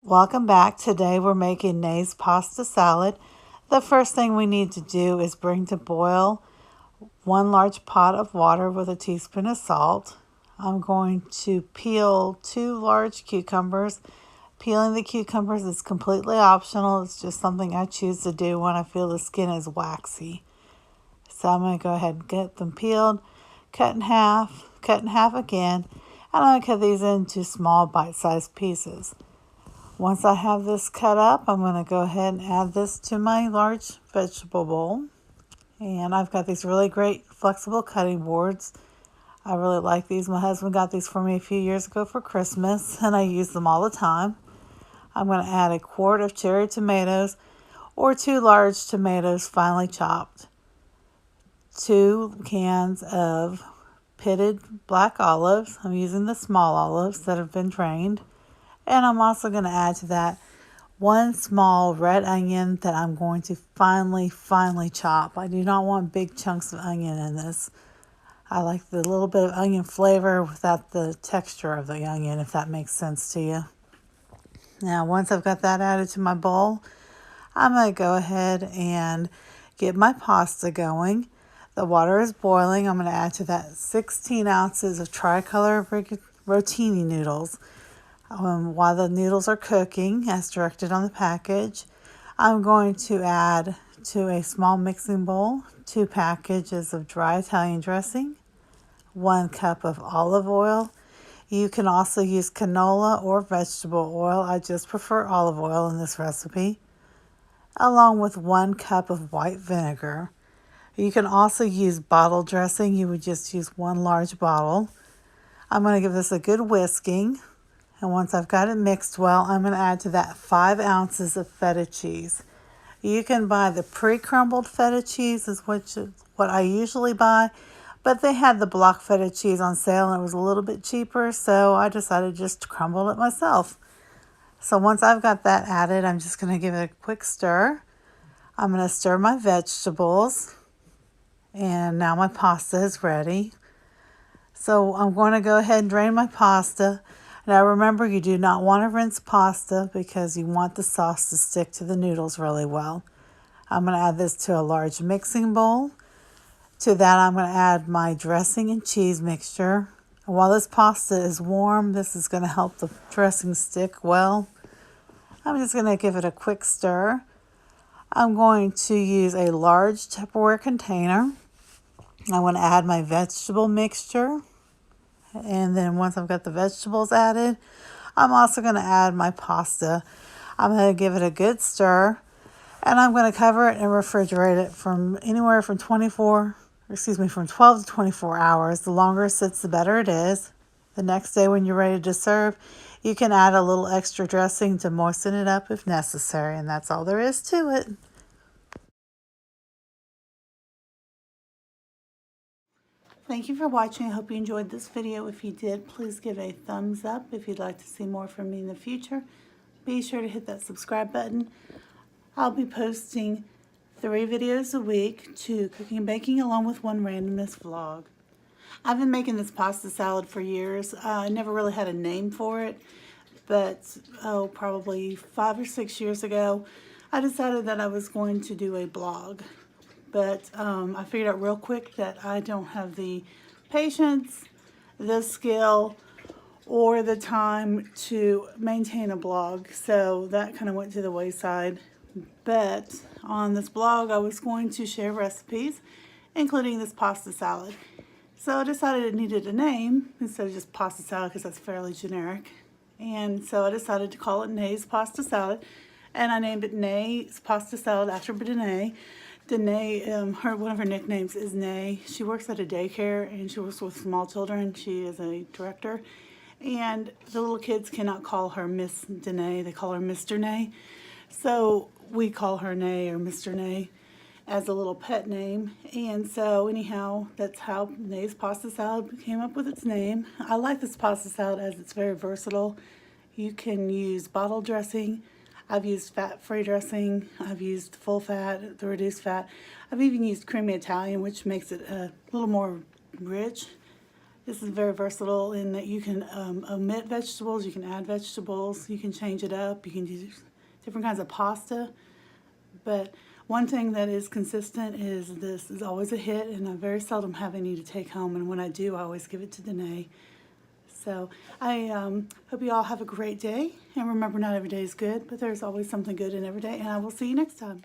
Welcome back. Today we're making Nay's pasta salad. The first thing we need to do is bring to boil 1 large pot of water with a teaspoon of salt. I'm going to peel 2 large cucumbers. Peeling the cucumbers is completely optional. It's just something I choose to do when I feel the skin is waxy. So I'm going to go ahead and get them peeled, cut in half again, and I'm going to cut these into small bite-sized pieces. Once I have this cut up, I'm going to go ahead and add this to my large vegetable bowl. And I've got these really great flexible cutting boards. I really like these. My husband got these for me a few years ago for Christmas, and I use them all the time. I'm going to add a quart of cherry tomatoes or 2 large tomatoes finely chopped, 2 cans of pitted black olives. I'm using the small olives that have been drained. And I'm also going to add to that 1 small red onion that I'm going to finely chop. I do not want big chunks of onion in this. I like the little bit of onion flavor without the texture of the onion, if that makes sense to you. Now, once I've got that added to my bowl, I'm going to go ahead and get my pasta going. The water is boiling. I'm going to add to that 16 ounces of tricolor rotini noodles. While the noodles are cooking, as directed on the package, I'm going to add to a small mixing bowl 2 packages of dry Italian dressing, 1 cup of olive oil. You can also use canola or vegetable oil. I just prefer olive oil in this recipe, along with 1 cup of white vinegar. You can also use bottle dressing. You would just use 1 large bottle. I'm going to give this a good whisking. And once I've got it mixed well, I'm going to add to that 5 ounces of feta cheese. You can buy the pre-crumbled feta cheese, is what I usually buy. But they had the block feta cheese on sale and it was a little bit cheaper, so I decided just to crumble it myself. So once I've got that added, I'm just going to give it a quick stir. I'm going to stir my vegetables. And now my pasta is ready. So I'm going to go ahead and drain my pasta. Now remember, you do not want to rinse pasta because you want the sauce to stick to the noodles really well. I'm going to add this to a large mixing bowl. To that, I'm going to add my dressing and cheese mixture. And while this pasta is warm, this is going to help the dressing stick well. I'm just going to give it a quick stir. I'm going to use a large Tupperware container. I'm going to add my vegetable mixture. And then once I've got the vegetables added, I'm also going to add my pasta. I'm going to give it a good stir. And I'm going to cover it and refrigerate it from anywhere from 12 to 24 hours. The longer it sits, the better it is. The next day when you're ready to serve, you can add a little extra dressing to moisten it up if necessary. And that's all there is to it. Thank you for watching. I hope you enjoyed this video. If you did, please give a thumbs up. If you'd like to see more from me in the future, be sure to hit that subscribe button. I'll be posting 3 videos a week, 2 cooking and baking, along with 1 randomness vlog. I've been making this pasta salad for years. I never really had a name for it, but probably 5 or 6 years ago, I decided that I was going to do a blog. But I figured out real quick that I don't have the patience, the skill, or the time to maintain a blog. So that kind of went to the wayside. But on this blog, I was going to share recipes, including this pasta salad. So I decided it needed a name instead of just pasta salad because that's fairly generic. And so I decided to call it Nay's Pasta Salad. And I named it Nay's Pasta Salad after Danae. Danae, one of her nicknames is Nay. She works at a daycare and she works with small children. She is a director. And the little kids cannot call her Miss Danae. They call her Mr. Nay. So we call her Nay or Mr. Nay as a little pet name. And so anyhow, that's how Nay's Pasta Salad came up with its name. I like this pasta salad as it's very versatile. You can use bottle dressing. I've used fat-free dressing. I've used full fat, the reduced fat. I've even used creamy Italian, which makes it a little more rich. This is very versatile in that you can omit vegetables, you can add vegetables, you can change it up, you can use different kinds of pasta. But one thing that is consistent is this is always a hit, and I very seldom have any to take home, and when I do, I always give it to Danae. So I hope you all have a great day, and remember, not every day is good, but there's always something good in every day, and I will see you next time.